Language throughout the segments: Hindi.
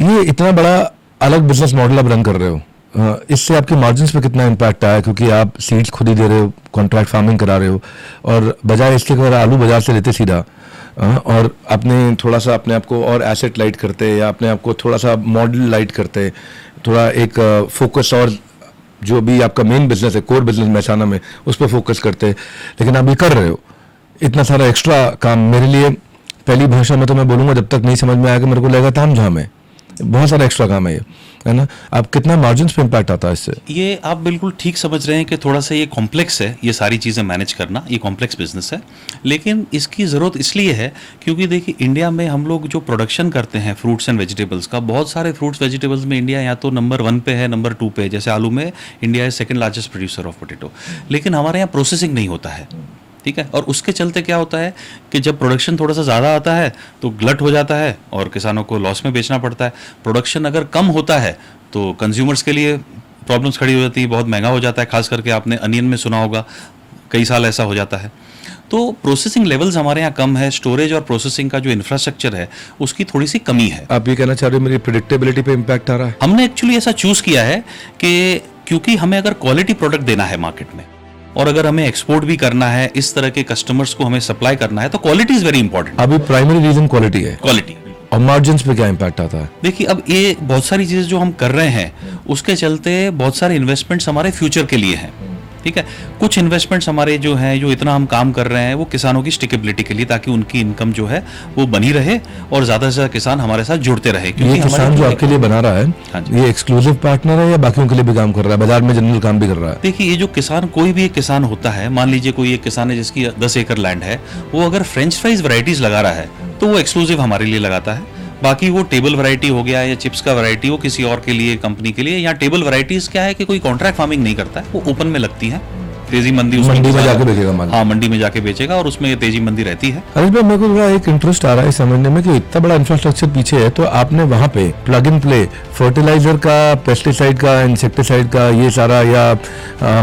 ये इतना बड़ा अलग बिजनेस मॉडल आप रन कर रहे हो, इससे आपके मार्जिन्स पे कितना इम्पैक्ट आया? क्योंकि आप सीड्स खुद ही दे रहे हो, कॉन्ट्रैक्ट फार्मिंग करा रहे हो, और बजाय इसके अगर आलू बाजार से लेते सीधा, और आपने थोड़ा सा अपने आप को और एसेट लाइट करते, या अपने आप को थोड़ा सा मॉडल लाइट करते, थोड़ा एक फोकस, और जो भी आपका मेन बिजनेस है, कोर बिजनेस मेहसाना में, उस पर फोकस करते, लेकिन आप ये कर रहे हो इतना सारा एक्स्ट्रा काम। मेरे लिए पहली भाषा में तो मैं बोलूँगा, जब तक नहीं समझ में आएगा मेरे को लगेगा ताम झाम है, बहुत सारा एक्स्ट्रा काम है ये, है ना? आप कितना मार्जिन्स पे इम्पैक्ट आता है इससे? ये आप बिल्कुल ठीक समझ रहे हैं कि थोड़ा सा ये कॉम्प्लेक्स है, ये सारी चीज़ें मैनेज करना, ये कॉम्प्लेक्स बिजनेस है। लेकिन इसकी ज़रूरत इसलिए है क्योंकि देखिए, इंडिया में हम लोग जो प्रोडक्शन करते हैं फ्रूट्स एंड वेजिटेबल्स का, बहुत सारे फ्रूट्स वेजिटेबल्स में इंडिया या तो नंबर 1 पे है, नंबर 2 पे है। जैसे आलू में India is second largest producer of potato, लेकिन हमारे यहाँ प्रोसेसिंग नहीं होता है, ठीक है। और उसके चलते क्या होता है कि जब प्रोडक्शन थोड़ा सा ज़्यादा आता है तो गलत हो जाता है और किसानों को लॉस में बेचना पड़ता है। प्रोडक्शन अगर कम होता है तो कंज्यूमर्स के लिए प्रॉब्लम्स खड़ी हो जाती है, बहुत महंगा हो जाता है। खास करके आपने अनियन में सुना होगा, कई साल ऐसा हो जाता है। तो प्रोसेसिंग लेवल्स हमारे यहाँ कम है, स्टोरेज और प्रोसेसिंग का जो इंफ्रास्ट्रक्चर है उसकी थोड़ी सी कमी है। आप ये कहना चाह रहे हो मेरी प्रेडिक्टेबिलिटी पे इम्पैक्ट आ रहा है? हमने एक्चुअली ऐसा चूज़ किया है कि क्योंकि हमें अगर क्वालिटी प्रोडक्ट देना है मार्केट में, और अगर हमें एक्सपोर्ट भी करना है, इस तरह के कस्टमर्स को हमें सप्लाई करना है, तो क्वालिटी इज वेरी इंपॉर्टेंट। अभी प्राइमरी रीजन क्वालिटी है। क्वालिटी और मार्जिन्स पे क्या इम्पैक्ट आता है? देखिए, अब ये बहुत सारी चीज़ें जो हम कर रहे हैं उसके चलते बहुत सारे इन्वेस्टमेंट्स हमारे फ्यूचर के लिए हैं, ठीक है। कुछ इन्वेस्टमेंट्स हमारे जो हैं, जो इतना हम काम कर रहे हैं, वो किसानों की स्टिकेबिलिटी के लिए, ताकि उनकी इनकम जो है वो बनी रहे और ज़्यादा से ज़्यादा किसान हमारे साथ जुड़ते रहे। ये किसान जो आपके लिए बना रहा है, हाँ, ये एक्सक्लूसिव पार्टनर है या बाकियों के लिए भी काम कर रहा है, बाजार में जनरल काम भी कर रहा है? देखिए, ये जो किसान, कोई भी एक किसान होता है, मान लीजिए कोई एक किसान है जिसकी 10 एकड़ लैंड है, वो अगर फ्रेंच फ्राइज वैरायटीज लगा रहा है तो वो एक्सक्लूसिव हमारे लिए लगाता है। बाकी वो टेबल वैरायटी हो गया या चिप्स का वैरायटी, वो किसी और के लिए, कंपनी के लिए। या टेबल वैरायटीज क्या है कि कोई कॉन्ट्रैक्ट फार्मिंग नहीं करता है, वो ओपन में लगती है, तेजी मंदी मंडी में जाके बेचेगा माल। हाँ, मंडी में जाके बेचेगा और उसमें ये तेजी मंदी रहती है। अरे भाई, मेरे को थोड़ा एक इंटरेस्ट आ रहा है समझने में कि इतना बड़ा इंफ्रास्ट्रक्चर पीछे है, तो आपने वहाँ पे प्लग इन प्ले फर्टिलाइजर का, पेस्टिसाइड का, इंसेक्टिसाइड का, ये सारा, या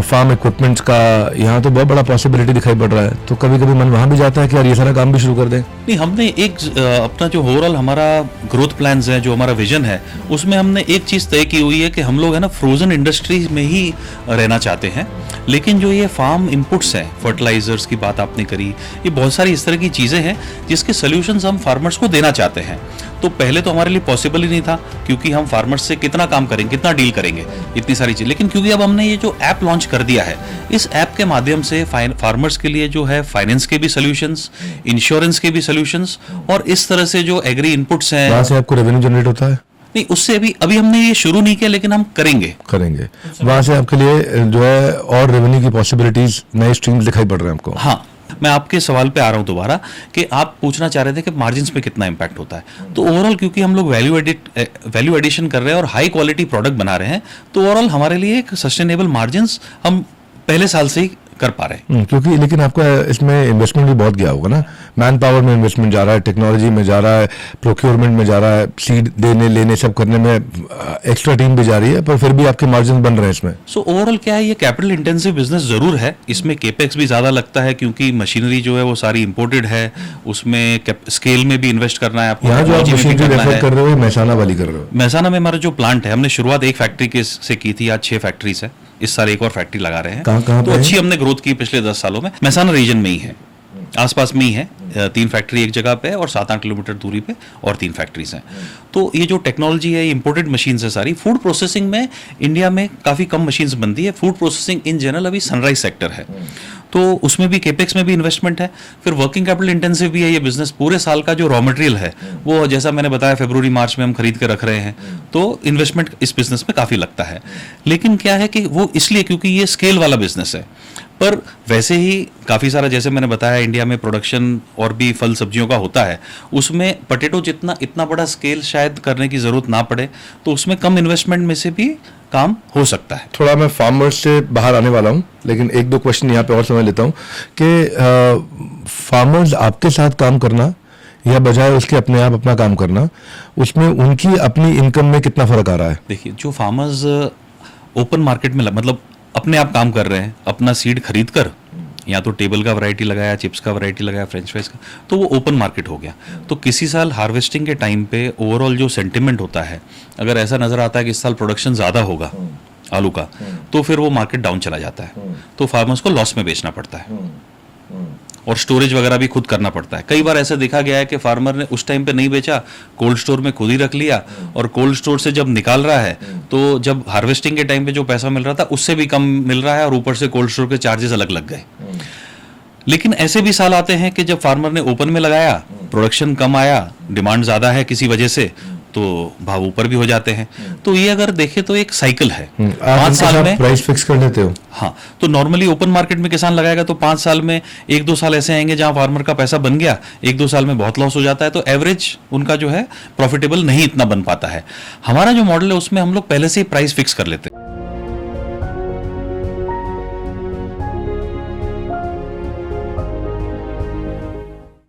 फार्म इक्विपमेंट्स का, यहाँ तो बहुत बड़ा पॉसिबिलिटी दिखाई पड़ रहा है। तो कभी कभी मन वहाँ भी जाता है कि यार ये सारा काम भी शुरू कर दें। नहीं, हमने एक अपना जो ओवरऑल हमारा ग्रोथ प्लान्स है, जो हमारा विजन है, उसमें हमने एक चीज़ तय की हुई है कि हम लोग है ना फ्रोजन इंडस्ट्री में ही रहना चाहते हैं। लेकिन जो ये फार्म इनपुट्स हैं, फर्टिलाइजर्स की बात आपने करी, ये बहुत सारी इस तरह की चीज़ें हैं जिसके सोल्यूशंस हम फार्मर्स को देना चाहते हैं। तो पहले तो हमारे लिए पॉसिबल ही नहीं था, क्योंकि हम फार्मर्स से कितना काम करेंगे, कितना डील करेंगे, इतनी सारी चीज़। लेकिन क्योंकि अब हमने ये जो ऐप लॉन्च कर दिया है, इस ऐप के माध्यम से फार्मर्स के लिए जो है फाइनेंस के भी सोल्यूशंस, इंश्योरेंस के भी सोल्यूशंस, और इस तरह से जो एग्री इनपुट्स हैं, वहाँ से आपको रेवेन्यू जनरेट होता है? नहीं, उससे अभी हमने ये शुरू नहीं किया, लेकिन हम करेंगे। वहाँ से आपके लिए जो है और रेवेन्यू की पॉसिबिलिटीज, नए स्ट्रीम्स दिखाई पड़ रहे हैं आपको? हाँ, मैं आपके सवाल पे आ रहा हूँ दोबारा कि आप पूछना चाह रहे थे कि मार्जिन्स पे कितना इम्पैक्ट होता है। तो ओवरऑल क्योंकि हम लोग वैल्यू एडिशन कर रहे हैं और हाई क्वालिटी प्रोडक्ट बना रहे हैं, तो ओवरऑल हमारे लिए एक सस्टेनेबल मार्जिन्स हम पहले साल से ही कर पा रहे हैं। क्योंकि लेकिन आपका इसमें इन्वेस्टमेंट भी बहुत गया होगा ना, मैन पावर में इन्वेस्टमेंट जा रहा है, टेक्नोलॉजी में जा रहा है, प्रोक्योरमेंट में जा रहा है, सीड देने लेने सब करने में एक्स्ट्रा टीम भी जा रही है, पर फिर भी आपके मार्जिन बन रहे हैं इसमें। सो ओवरऑल क्या है, ये कैपिटल इंटेंसिव बिजनेस जरूर है, इसमें केपेक्स भी ज्यादा लगता है क्योंकि मशीनरी जो है वो सारी इंपोर्टेड है, उसमें स्केल में भी इन्वेस्ट करना है आपको। यहाँ जो आप मशीनरी रेफर कर रहे हो, मेहसाना वाली कर रहे हो? मेहसाना में हमारा जो प्लांट है, हमने शुरुआत एक फैक्ट्री से की थी, आज 6 फैक्ट्रीज है, इस साल एक और फैक्ट्री लगा रहे हैं। कहाँ तो अच्छी हमने ग्रोथ की पिछले 10 सालों में। मेहसाना रीजन में ही है, आसपास में ही है, 3 फैक्ट्री एक जगह पे है और 7-8 किलोमीटर दूरी पे और 3 फैक्ट्रीज हैं। तो ये जो टेक्नोलॉजी है, इंपोर्टेड मशीन्स है सारी। फूड प्रोसेसिंग में इंडिया में काफ़ी कम मशीन्स बनती है। फूड प्रोसेसिंग इन जनरल अभी सनराइज सेक्टर है, तो उसमें भी केपेक्स में भी इन्वेस्टमेंट है। फिर वर्किंग कैपिटल इंटेंसिव भी है ये बिजनेस। पूरे साल का जो रॉ मटेरियल है वो, जैसा मैंने बताया, फरवरी मार्च में हम खरीद के रख रहे हैं, तो इन्वेस्टमेंट इस बिजनेस में काफ़ी लगता है। लेकिन क्या है कि वो इसलिए क्योंकि ये स्केल वाला बिजनेस है, पर वैसे ही काफ़ी सारा, जैसे मैंने बताया, इंडिया में प्रोडक्शन और भी फल सब्जियों का होता है, उसमें पोटैटो जितना इतना बड़ा स्केल शायद करने की ज़रूरत ना पड़े, तो उसमें कम इन्वेस्टमेंट में से भी काम हो सकता है। थोड़ा मैं फार्मर्स से बाहर आने वाला हूँ, लेकिन 1-2 क्वेश्चन यहाँ पे और समझ लेता हूँ कि फार्मर्स आपके साथ काम करना या बजाय उसके अपने आप अपना काम करना, उसमें उनकी अपनी इनकम में कितना फर्क आ रहा है? देखिए, जो फार्मर्स ओपन मार्केट में मतलब अपने आप काम कर रहे हैं, अपना सीड खरीद कर या तो टेबल का वैरायटी लगाया, चिप्स का वैरायटी लगाया, फ्रेंच फ्राइज का, तो वो ओपन मार्केट हो गया। तो किसी साल हार्वेस्टिंग के टाइम पे ओवरऑल जो सेंटिमेंट होता है, अगर ऐसा नज़र आता है कि इस साल प्रोडक्शन ज़्यादा होगा आलू का, तो फिर वो मार्केट डाउन चला जाता है, तो फार्मर्स को लॉस में बेचना पड़ता है और स्टोरेज वगैरह भी खुद करना पड़ता है। कई बार ऐसा देखा गया है कि फार्मर ने उस टाइम पे नहीं बेचा, कोल्ड स्टोर में खुद ही रख लिया, और कोल्ड स्टोर से जब निकाल रहा है तो जब हार्वेस्टिंग के टाइम पे जो पैसा मिल रहा था उससे भी कम मिल रहा है, और ऊपर से कोल्ड स्टोर के चार्जेस अलग लग गए। लेकिन ऐसे भी साल आते हैं कि जब फार्मर ने ओपन में लगाया, प्रोडक्शन कम आया, डिमांड ज़्यादा है किसी वजह से, तो भाव ऊपर भी हो जाते हैं। तो ये अगर देखें तो एक साइकिल है। आप 5 इनके साल साथ में प्राइस फिक्स कर लेते हो? हाँ, तो नॉर्मली ओपन मार्केट में किसान लगाएगा तो 5 साल में 1-2 साल ऐसे आएंगे जहां फार्मर का पैसा बन गया, 1-2 साल में बहुत लॉस हो जाता है, तो एवरेज उनका जो है प्रॉफिटेबल नहीं इतना बन पाता है। हमारा जो मॉडल है उसमें हम लोग पहले से ही प्राइस फिक्स कर लेते हैं।